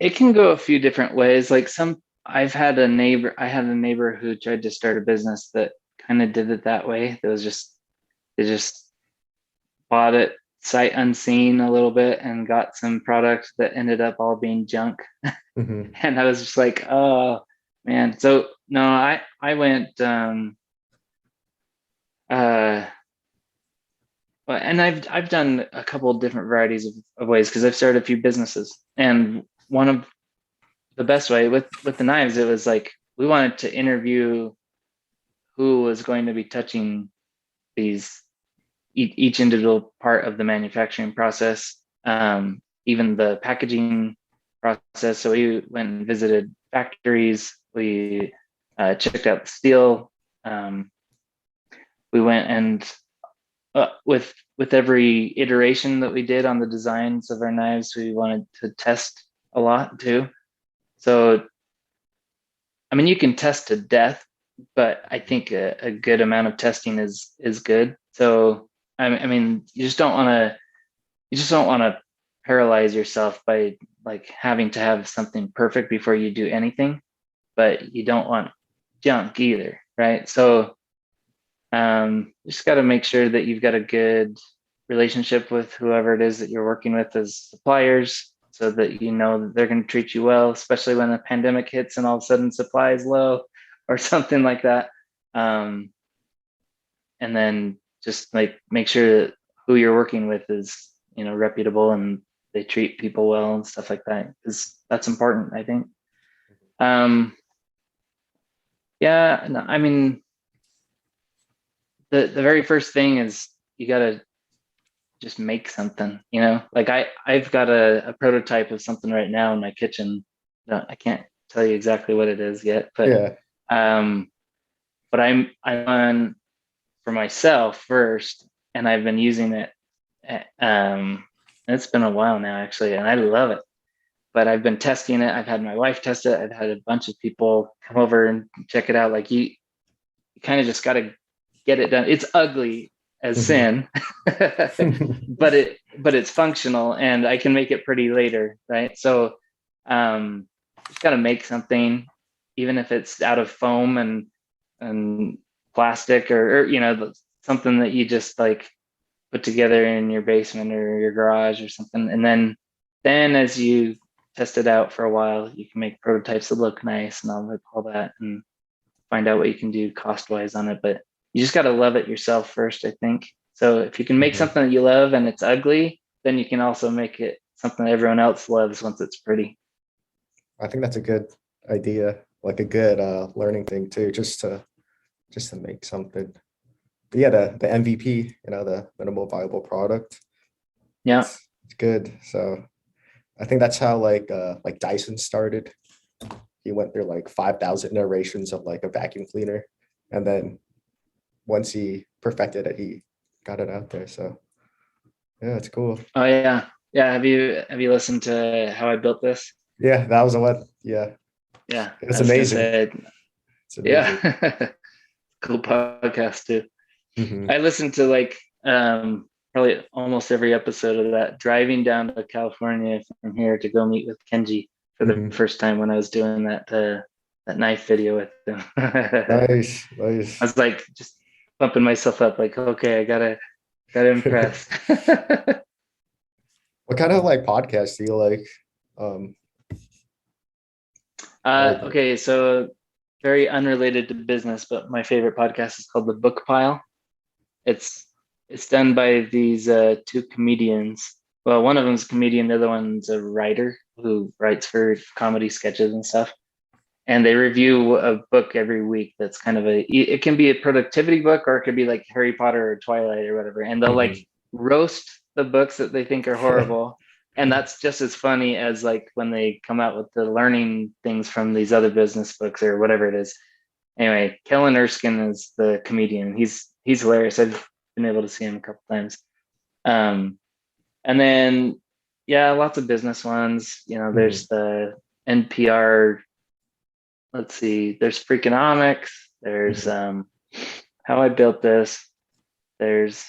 it can go a few different ways. Like I had a neighbor who tried to start a business that kind of did it that way. They just bought it sight unseen a little bit and got some product that ended up all being junk. Hmm. And I was just like, oh man. So no, I went uh well, and I've done a couple of different varieties of ways because I've started a few businesses. And one of the best way with the knives, it was like we wanted to interview who was going to be touching these each individual part of the manufacturing process, even the packaging process. So we went and visited factories. We checked out the steel. Um, we went and with every iteration that we did on the designs of our knives, we wanted to test a lot too. So I mean, you can test to death, but I think a good amount of testing is good. So I mean, you just don't want to paralyze yourself by like having to have something perfect before you do anything, but you don't want junk either, right? So you just got to make sure that you've got a good relationship with whoever it is that you're working with as suppliers so that you know that they're going to treat you well, especially when the pandemic hits and all of a sudden supply is low or something like that. Um, and then just like make sure that who you're working with is, you know, reputable and they treat people well and stuff like that because that's important, I think. Um, yeah, no, I mean, the very first thing is you got to just make something, you know, like I've got a prototype of something right now in my kitchen. No, I can't tell you exactly what it is yet, Yeah. um but I'm on for myself first, and I've been using it. It's been a while now actually, and I love it. But I've been testing it. I've had my wife test it. I've had a bunch of people come over and check it out. Like you kind of just got to get it done. It's ugly as Hmm. sin, but it's functional, and I can make it pretty later, right? So just got to make something, even if it's out of foam and plastic or you know something that you just like put together in your basement or your garage or something, and then as you test it out for a while, you can make prototypes that look nice and all that, and find out what you can do cost wise on it. But you just got to love it yourself first, I think. So if you can make Hmm. something that you love and it's ugly, then you can also make it something that everyone else loves once it's pretty. I think that's a good idea, like a good learning thing too, just to make something. But yeah, the MVP, the minimal viable product, Yeah. it's good. So I think that's how like Dyson started. He went through like 5,000 iterations of like a vacuum cleaner, and then once he perfected it, he got it out there. So yeah, it's cool. Oh yeah. Yeah. Have you listened to how I built this? Yeah, that was a what. Yeah, Yeah. I it's was gonna amazing. say, It's amazing. yeah. Cool podcast too. Hmm. I listened to like probably almost every episode of that driving down to California from here to go meet with Kenji for the Hmm. first time when I was doing that knife video with him. I Nice, nice. was like just pumping myself up, like, okay, I gotta impress. What kind of like podcast do you like? Um, like, Okay, so very unrelated to business, but my favorite podcast is called The Book Pile. It's it's done by these two comedians. Well, one of them's a comedian, the other one's a writer who writes for comedy sketches and stuff. And they review a book every week that's kind of it can be a productivity book or it could be like Harry Potter or Twilight or whatever. And they'll like mhm. roast the books that they think are horrible. And that's just as funny as like when they come out with the learning things from these other business books or whatever it is. Anyway, Kellen Erskine is the comedian. He's hilarious. I've been able to see him a couple times. Um, and then yeah, lots of business ones. You know, Mhm. there's the NPR. Let's see. There's Freakonomics. There's Mhm. How I Built This. There's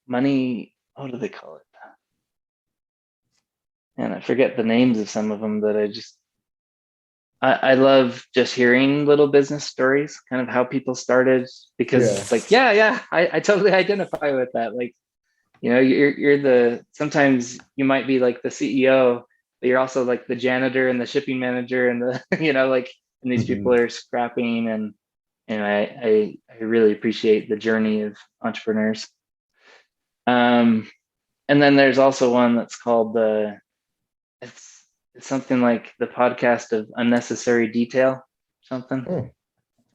Money. What do they call it? and I forget the names of some of them that I love just hearing little business stories, kind of how people started, because Yeah. it's like, yeah, I totally identify with that. Like, you're sometimes you might be like the CEO, but you're also like the janitor and the shipping manager and the, like, and these people Mhm. are scrapping, and I really appreciate the journey of entrepreneurs. Um, and then there's also one that's called it's something like the podcast of unnecessary detail, something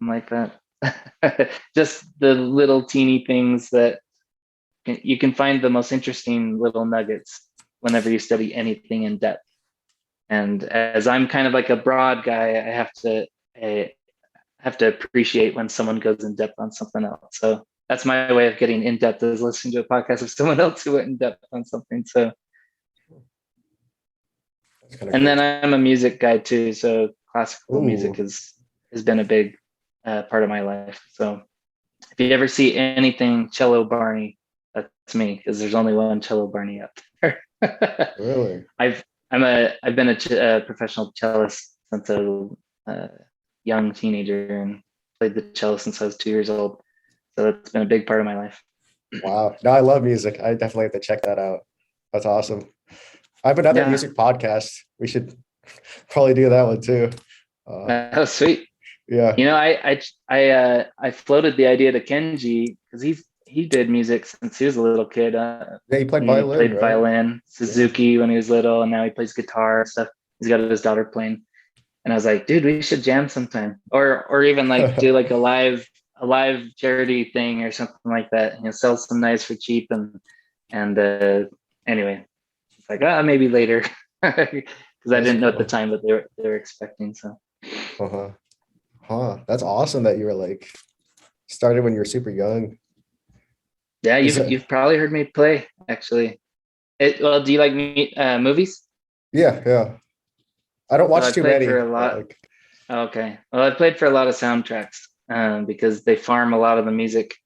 Hmm. like that. Just the little teeny things that you can find the most interesting little nuggets whenever you study anything in depth. And as I'm kind of like a broad guy, I have to appreciate when someone goes in depth on something else. So that's my way of getting in depth, is listening to a podcast of someone else who went in depth on something. So, That's kind of and cool. then I'm a music guy too. So classical music Ooh. has been a big part of my life. So if you ever see anything cello Barney, that's me, because there's only one cello Barney up there. Really? I've been a professional cellist since a young teenager, and played the cello since I was 2 years old. So that's been a big part of my life. Wow. No, I love music. I definitely have to check that out. That's awesome. I have another Yeah, music podcast. We should probably do that one too. that was sweet. Yeah. I floated the idea to Kenji, because he did music since he was a little kid. Yeah, you played He violin, played right? violin, Yeah. Suzuki when he was little, and now he plays guitar and stuff. He's got his daughter playing. And I was like, dude, we should jam sometime, or even like do like a live charity thing or something like that. Sell some knives for cheap, and anyway, it's like, maybe later, because I That's didn't know at the cool. time that they were expecting. So Uh-huh. Huh. That's awesome that you were like started when you were super young. yeah, Is you've that probably heard me play, actually. Well, do you like movies? yeah, yeah. I don't So watch I too played for many, a but lot. like Okay, well, I played for a lot of soundtracks, because they farm a lot of the music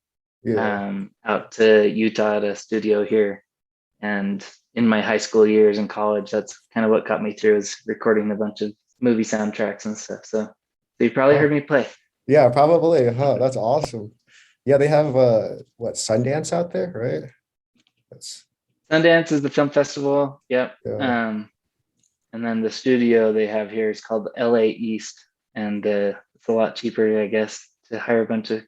yeah. out to Utah at a studio here. And in my high school years and college, that's kind of what got me through, is recording a bunch of movie soundtracks and stuff. So you probably Huh. heard me play. Yeah, probably. Huh. That's awesome. Yeah, they have what Sundance out there, right? That's Sundance is the film festival. Yep. yeah. And then the studio they have here is called LA East. And it's a lot cheaper, I guess, to hire a bunch of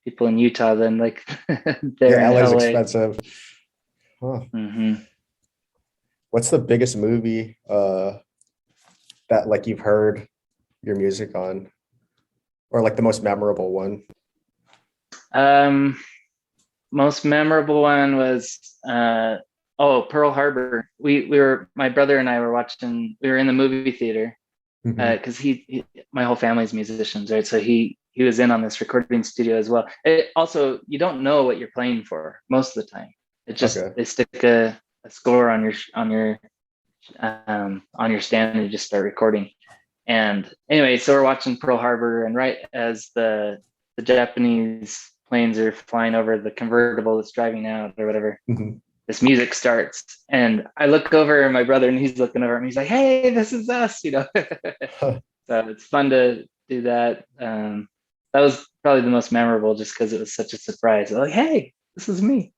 people in Utah than like there Yeah, in LA's LA. expensive. Huh. Hmm. What's the biggest movie that like you've heard your music on? Or like the most memorable one? Um, Most memorable one was Pearl Harbor. We were my brother and I were watching. We were in the movie theater, Hmm. because my whole family's musicians, right? So he was in on this recording studio as well. It also, you don't know what you're playing for most of the time. It just, Okay. they stick a score on your stand, and you just start recording. And anyway, so we're watching Pearl Harbor, and right as the Japanese planes are flying over the convertible that's driving out or whatever, Mhm. this music starts, and I look over at my brother, and he's looking over at me. He's like, "Hey, this is us." So it's fun to do that. That was probably the most memorable, just because it was such a surprise. Like, hey, this is me.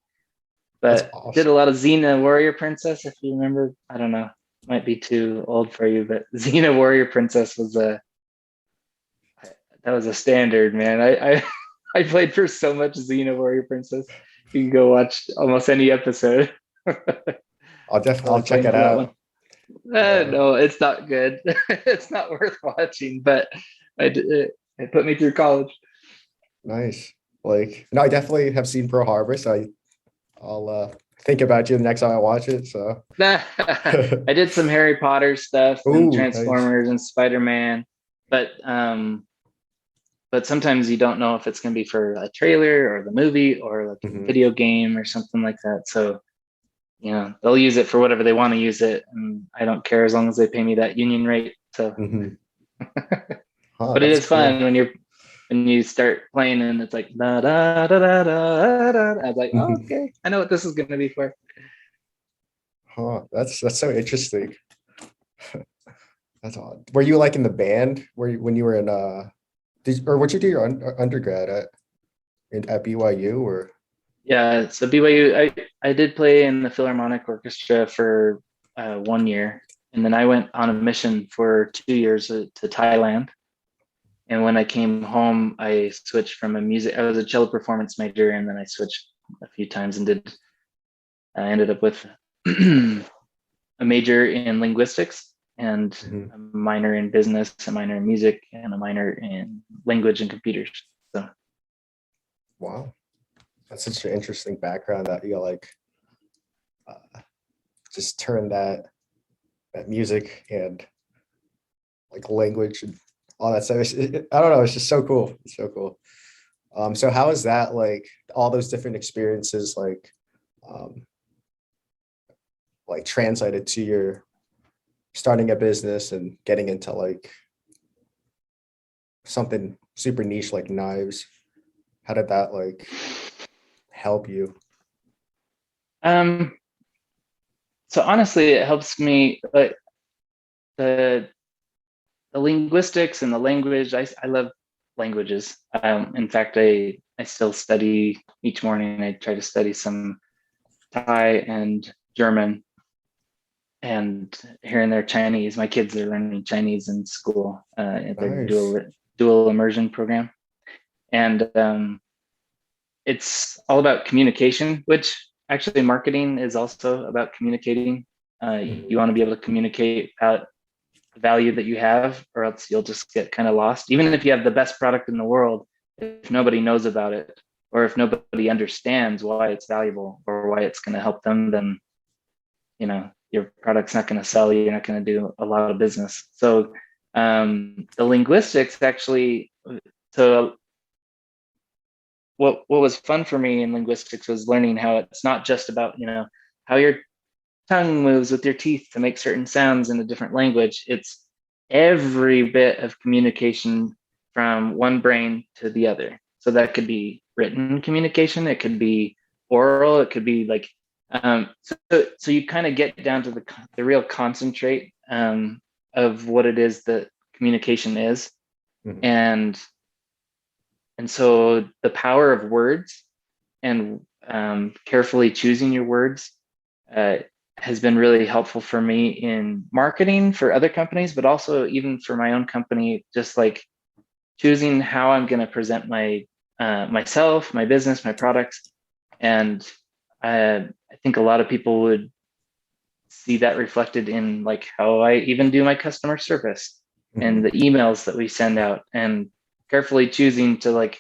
That's But did a awesome. lot of Xena Warrior Princess, if you remember. I don't know, might be too old for you, but Xena Warrior Princess was that was a standard, man. I played for so much Xena Warrior Princess. You can go watch almost any episode. I I'll was check playing it for that out. one. Yeah. No, it's not good. It's not worth watching, but it put me through college. Nice. Like, no, I definitely have seen Pearl Harbor, so I'll think about you the next time I watch it. So, I did some Harry Potter stuff and ooh, nice. Transformers and Spider-Man, but sometimes you don't know if it's going to be for a trailer or the movie or like a Hmm. video game or something like that. So, they'll use it for whatever they want to use it, and I don't care as long as they pay me that union rate. So, Hmm. Huh, but it that's is fun cool. when you start playing and it's like da da da da da da. I was like, oh, Mhm. okay, I know what this is going to be for. Huh, that's so interesting. That's odd. Were you like in the band? When you were in or what you do your undergrad at BYU or? Yeah, so BYU, I did play in the Philharmonic Orchestra for 1 year, and then I went on a mission for 2 years to Thailand. And when I came home, I switched from a music. I was a cello performance major, and then I switched a few times and did. I ended up with a major in linguistics and Mhm. a minor in business, a minor in music, and a minor in language and computers. So Wow, that's such an interesting background that you like uh, just turn that music and like language and all that stuff. I don't know. It's just so cool. It's so cool. So how is that like all those different experiences um, like translated to your starting a business and getting into like something super niche like knives? How did that like help you? um, so honestly, it helps me like the the linguistics and the language. I love languages. In fact, I still study each morning. I try to study some Thai and German and here and there Chinese. My kids are learning Chinese in school at their Nice. dual immersion program, and it's all about communication. Which actually, marketing is also about communicating. You Mhm. want to be able to communicate about the value that you have, or else you'll just get kind of lost. Even if you have the best product in the world, if nobody knows about it, or if nobody understands why it's valuable or why it's going to help them, then your product's not going to sell. You're not going to do a lot of business. So the linguistics actually, so what was fun for me in linguistics was learning how it's not just about how your tongue moves with your teeth to make certain sounds in a different language. It's every bit of communication from one brain to the other. So that could be written communication, it could be oral, it could be like so you kind of get down to the real concentrate of what it is that communication is. Mhm. And and so the power of words and carefully choosing your words uh, has been really helpful for me in marketing for other companies, but also even for my own company, just like choosing how I'm going to present myself, my business, my products. And I think a lot of people would see that reflected in like how I even do my customer service and Mhm. the emails that we send out, and carefully choosing to like,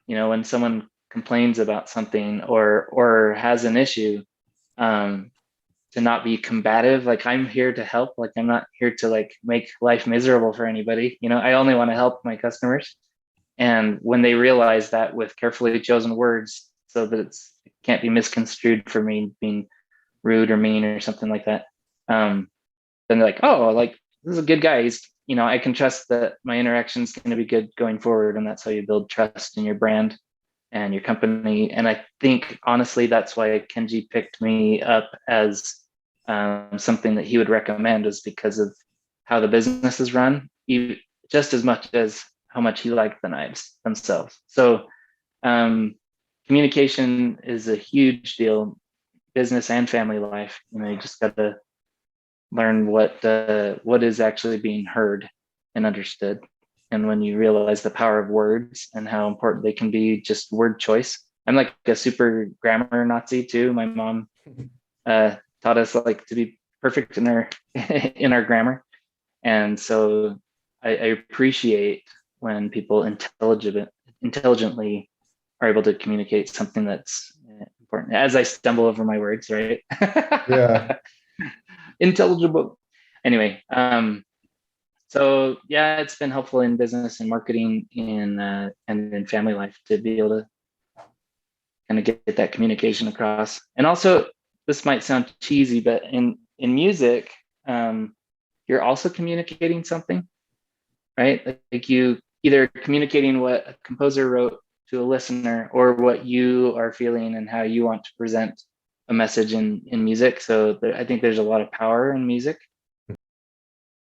when someone complains about something or has an issue, um, to not be combative. Like, I'm here to help. Like, I'm not here to like make life miserable for anybody. I only want to help my customers. And when they realize that with carefully chosen words, so that it can't be misconstrued for me being rude or mean or something like that, then they're like, oh, like this is a good guy. I can trust that my interaction is going to be good going forward. And that's how you build trust in your brand and your company. And I think honestly, that's why Kenji picked me up as something that he would recommend, is because of how the business is run, just as much as how much he liked the knives themselves. So um, communication is a huge deal, business and family life. You just got to learn what is actually being heard and understood. And when you realize the power of words and how important they can be, just word choice. I'm like a super grammar Nazi too. My mom uh, taught us like to be perfect in our in our grammar, and so I appreciate when people intelligently are able to communicate something that's important. As I stumble over my words, right? Yeah. Intelligible. Anyway, so yeah, it's been helpful in business and marketing and in family life to be able to kind of get that communication across. And also, this might sound cheesy, but in music, you're also communicating something, right? Like you either communicating what a composer wrote to a listener, or what you are feeling and how you want to present a message in music. So I think there's a lot of power in music.